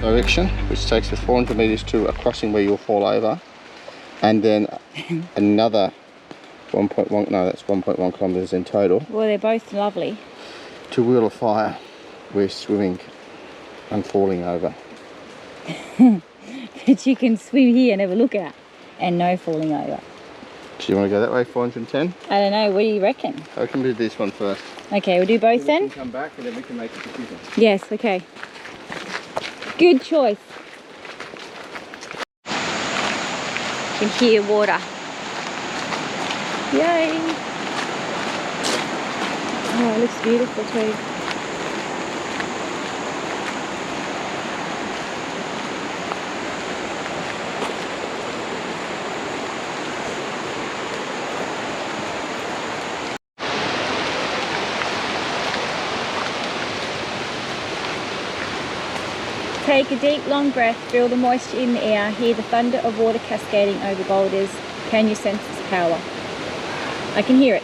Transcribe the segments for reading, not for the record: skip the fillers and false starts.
direction, which takes us 400 metres to a crossing where you'll fall over, and then another 1.1, no, that's 1.1 kilometres in total. Well, they're both lovely. To Wheel of Fire, we're swimming and falling over. But you can swim here and have a look out, and no falling over. Do you want to go that way, 410? I don't know, what do you reckon? I can do this one first. Okay, we'll do both So then? we can come back and then we can make a decision. Yes, okay. Good choice. You can hear water. Yay! Oh, it looks beautiful too. Take a deep, long breath, feel the moisture in the air, hear the thunder of water cascading over boulders. Can you sense its power? I can hear it.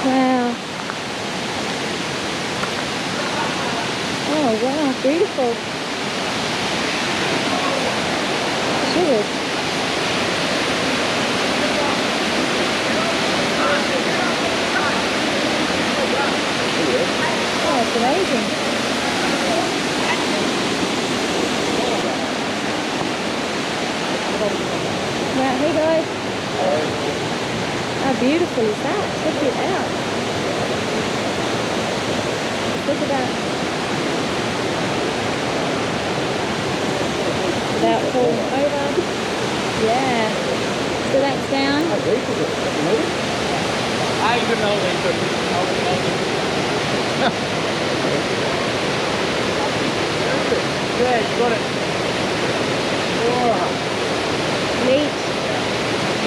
Wow. Oh wow, beautiful. Good. Oh, it's amazing. Yeah, hey guys. How beautiful is that? Check it out. Look at that. Without falling over. Yeah. So that's down. Yeah, you got it. Oh. Neat.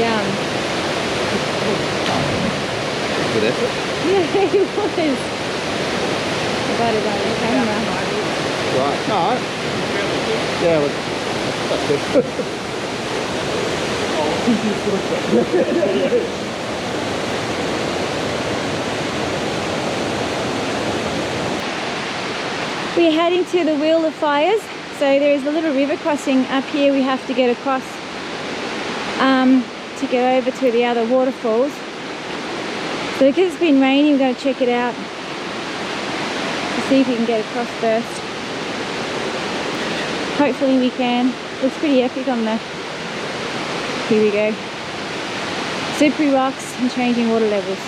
Yum. Good effort. Yeah, it was. I got it on the camera. Right. No. Yeah, well, that's good. We're heading to the Wheel of Fires. So there is a little river crossing up here we have to get across to get over to the other waterfalls. So because it's been raining, we're going to check it out to see if we can get across first. Hopefully we can. Looks pretty epic on the... Here we go. Slippery rocks and changing water levels.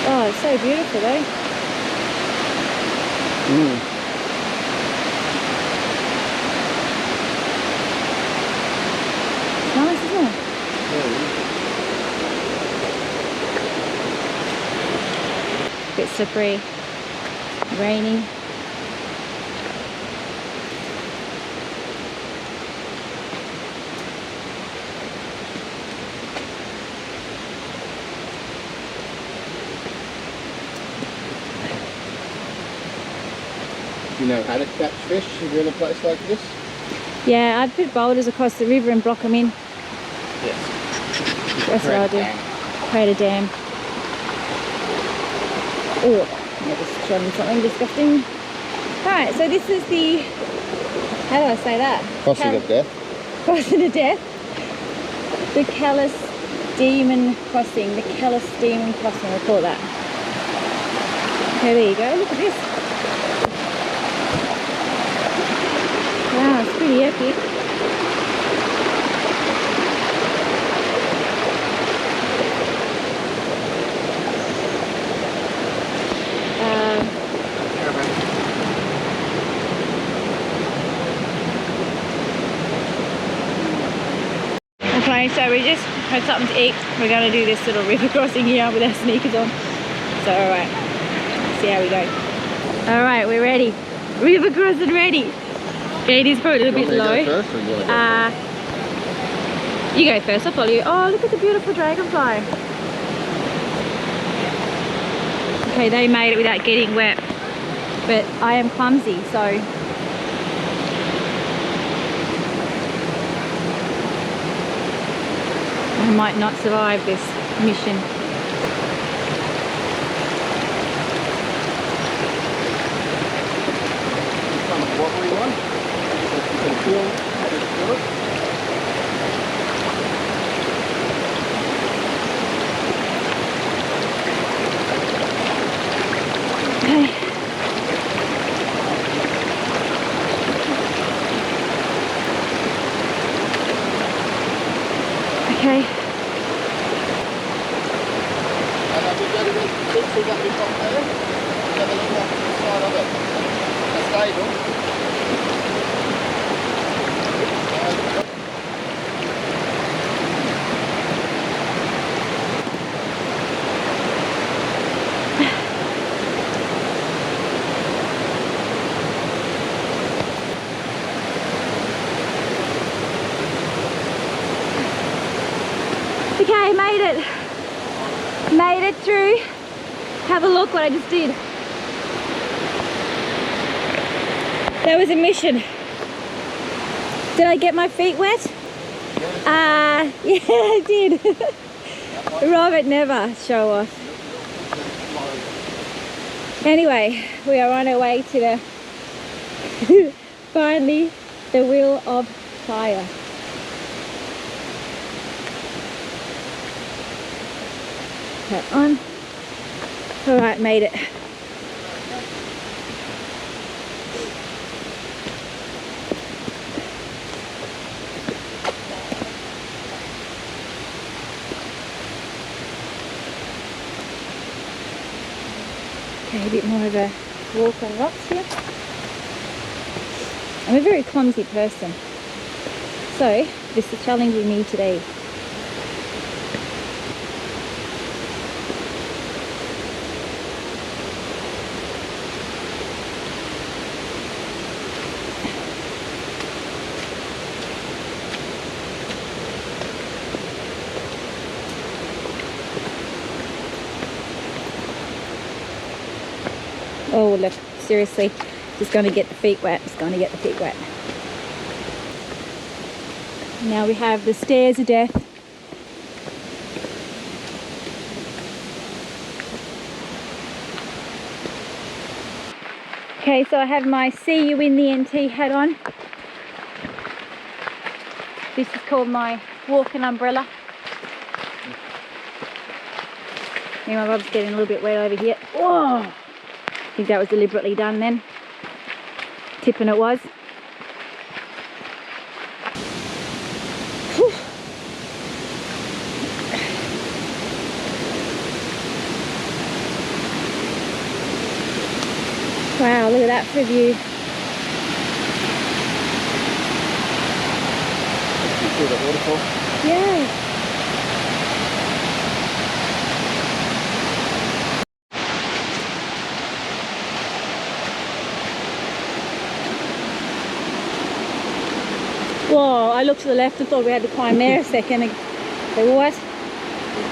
Oh, it's so beautiful though. It's nice, isn't it? A bit slippery, raining. Do you know how to catch fish if you're in a place like this? Yeah, I'd put boulders across the river and block them in. Yes. That's what I do. Create a dam. Oh, I just showed something disgusting. Alright, so this is the... How do I say that? Crossing of death. Crossing of death. The Callous Demon Crossing. The Callous Demon Crossing, we'll call that. Okay, there you go. Look at this. Wow, it's pretty epic. Okay, so we just had something to eat. We're going to do this little river crossing here with our sneakers on. So, alright, see how we go. Alright, we're ready. River crossing ready. Okay, it is probably a little bit low. You go first, I'll follow you. Oh, look at the beautiful dragonfly. Okay, they made it without getting wet. but I am clumsy, so I might not survive this mission. Watery one. So you can feel it. Okay. Okay. And I'll be better with the picture that we've got there. Have a look at the side of it. That's stable. Okay, made it. Made it through. Have a look what I just did. That was a mission. Did I get my feet wet? Yeah, I did. Robert never show off. Anyway, we are on our way to the finally the wheel of fire. That on. All right, made it. Okay, a bit more of a walk on rocks here. I'm a very clumsy person, so this is challenging me today. Oh look, seriously, just going to get the feet wet, just going to get the feet wet. Now we have the stairs of death. Okay, so I have my see you in the NT hat on. This is called my walking umbrella. Yeah, my bob's getting a little bit wet over here. Whoa! I think that was deliberately done then. Tipping it was. Whew. Wow, look at that for a view. You see the waterfall? Yeah. Whoa, I looked to the left and thought we had to climb there a second. So what?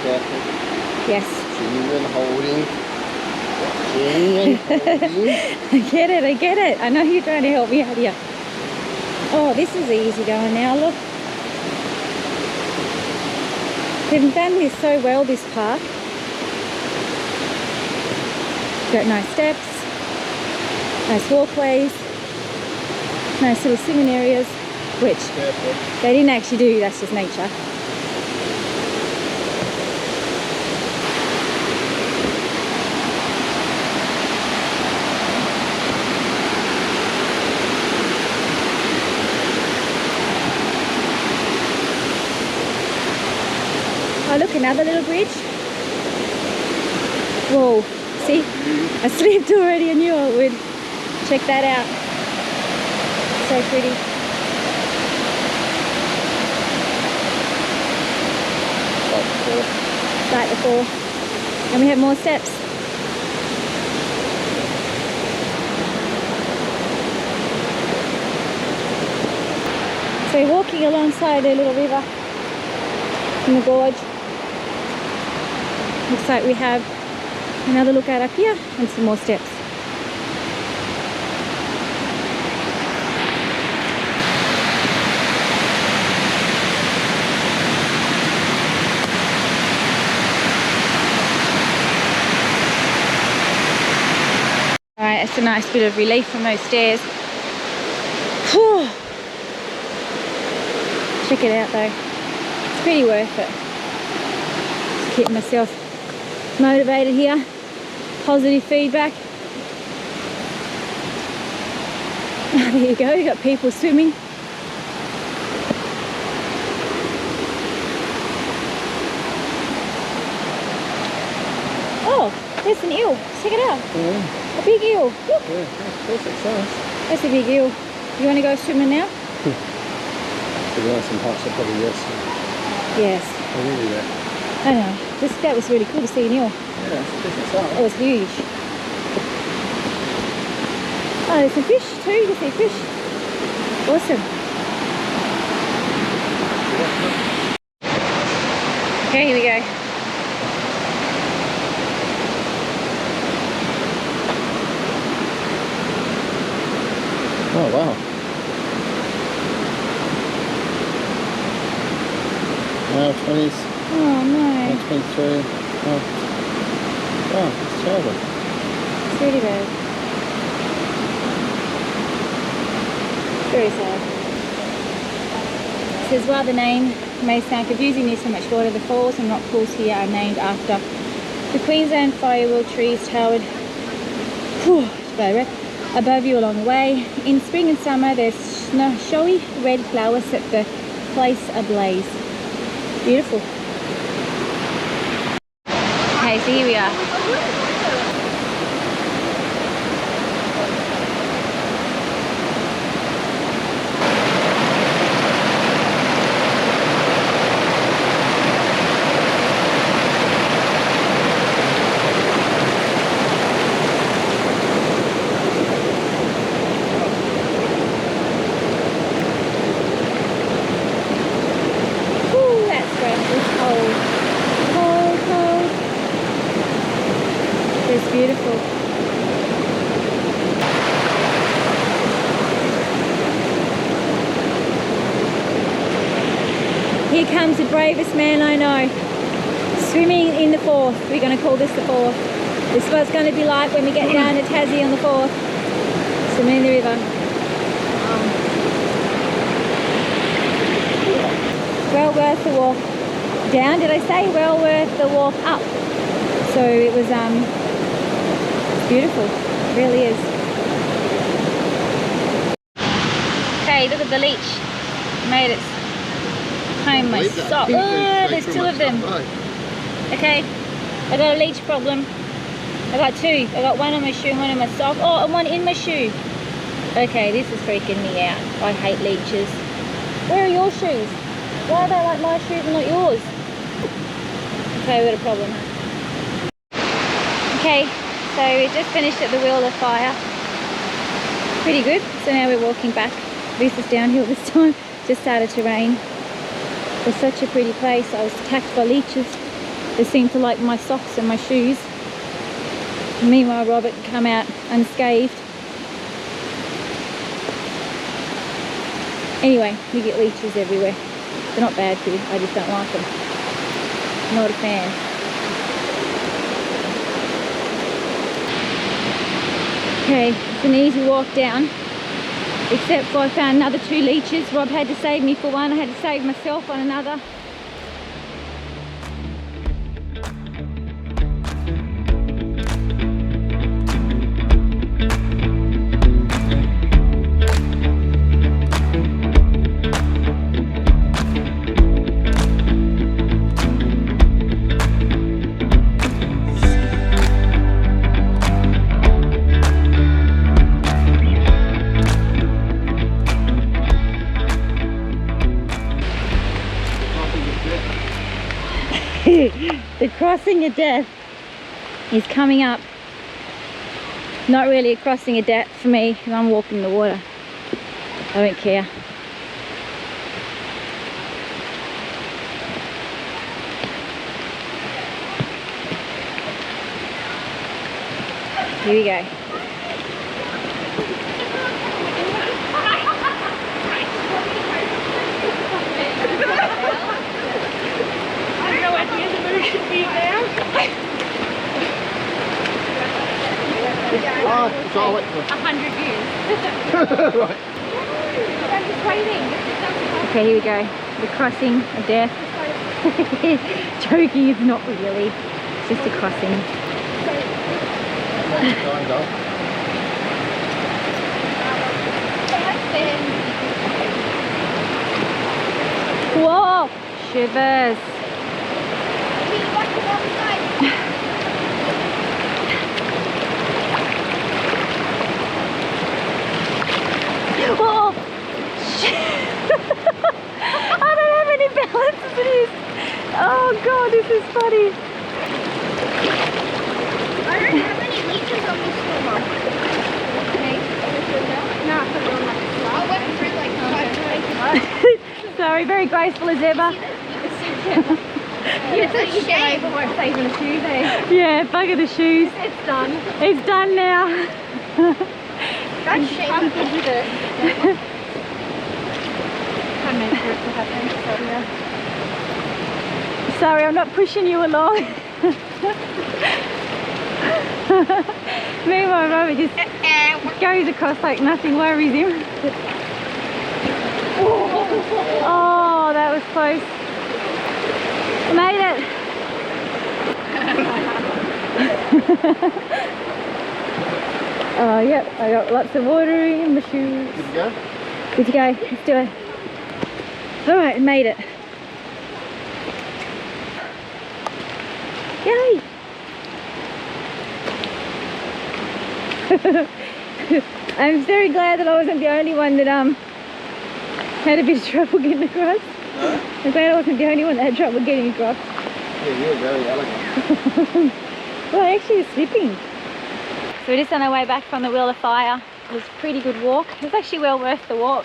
Careful. Yes. I get it, I get it. I know you're trying to help me out here. Oh, this is easy going now, look. They've done this so well, this park. Got nice steps, nice walkways, nice little swimming areas. Which they didn't actually do, that's just nature. Oh look, another little bridge. Whoa, see? I slipped already, I knew I would. Check that out. So pretty. Like the fall. And we have more steps. So we're walking alongside a little river in the gorge. Looks like we have another look out up here and some more steps. Just a nice bit of relief from those stairs. Whew. Check it out though. It's pretty worth it. Just keep myself motivated here. Positive feedback. There you go, you got people swimming. Oh, there's an eel. Check it out. Yeah. A big eel. Look. Yeah, perfect size. That's a big eel. You want to go swimming now? To be honest, some parts are probably yes. Yes. I really do. I know. That was really cool to see an eel. Yeah, it's a different size. It was huge. Oh, there's some fish too. You can see fish. Awesome. Okay, here we go. Oh wow. Now 20s, Oh no. 23. Oh. Wow, it's terrible. It's really bad. Very sad. It says, while the name may sound confusing, there's so much water. The falls and rock pools here are named after the Queensland firewall trees towered above you along the way. In spring and summer, there's showy red flowers set the place ablaze. Beautiful. Okay, so here we are. It's beautiful. Here comes the bravest man I know. Swimming in the Forth. We're going to call this the Forth. This is what it's going to be like when we get down to Tassie on the Forth. Swimming in the river. Well worth the walk down, did I say? Well worth the walk up. So it was it's beautiful, it really is. Okay, look at the leech. Made it home my sock. Oh, there's two of them. Okay, I got a leech problem. I got two. I got one on my shoe and one on my sock. Oh, and one in my shoe. Okay, this is freaking me out. I hate leeches. Where are your shoes? Why are they like my shoes and not yours? Okay, we got a problem. Okay, so we just finished at the Wheel of Fire. Pretty good. So now we're walking back. This is downhill this time. Just started to rain. It's such a pretty place. I was attacked by leeches. They seemed to like my socks and my shoes. Meanwhile, Robert come out unscathed. Anyway, you get leeches everywhere. They're not bad for you. I just don't like them. Not a fan. Okay, it's an easy walk down. Except for I found another two leeches. Rob had to save me for one. I had to save myself on another. The crossing of death is coming up. Not really a crossing of death for me because I'm walking the water. I don't care. Here we go. Oh, So I'll wait for 100 views. right. I'm just waiting. Okay, here we go. The crossing of death. Joking is not really. It's just a crossing. Whoa! Shivers. Oh! I don't have any balance as it is. Oh god, this is funny. I don't have any leeches on this swimmer. Okay. No, I put it on like a slab. I went through like 5 times. Sorry, very graceful as ever. It's a shame. Won't saving the shoes, eh? Yeah, bugger the shoes. It's done. It's done now. That's shame. I'm good with it. I meant for it to happen. Sorry, I'm not pushing you along. Meanwhile, Robert just goes across like nothing worries him. Oh, that was close. Made it. Oh, yep, I got lots of water in my shoes. Good to go? Good to go, let's do it. Alright, made it. Yay! I'm very glad that I wasn't the only one that had a bit of trouble getting across. No? I'm glad I wasn't the only one that had trouble getting across. Yeah, you're very elegant. Well, I actually was slipping. So we're just on our way back from the Wheel of Fire. It was a pretty good walk. It was actually well worth the walk.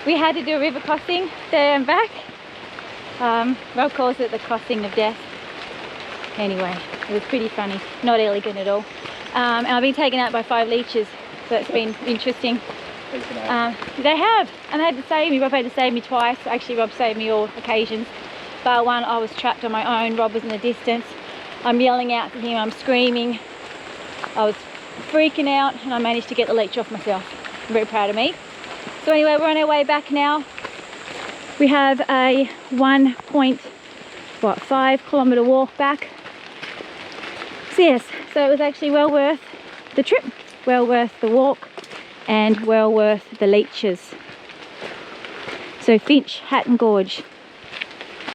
We had to do a river crossing there and back. Rob calls it the crossing of death. Anyway, it was pretty funny. Not elegant at all. And I've been taken out by 5 leeches, so it's been interesting. They have, and they had to save me. Rob had to save me twice. Actually, Rob saved me all occasions. But one, I was trapped on my own. Rob was in the distance. I'm yelling out to him. I'm screaming. I was freaking out, and I managed to get the leech off myself. I'm very proud of me. So anyway, we're on our way back now. We have a 1.5 kilometre walk back. So yes, so it was actually well worth the trip, well worth the walk, and well worth the leeches. So Finch Hatton Gorge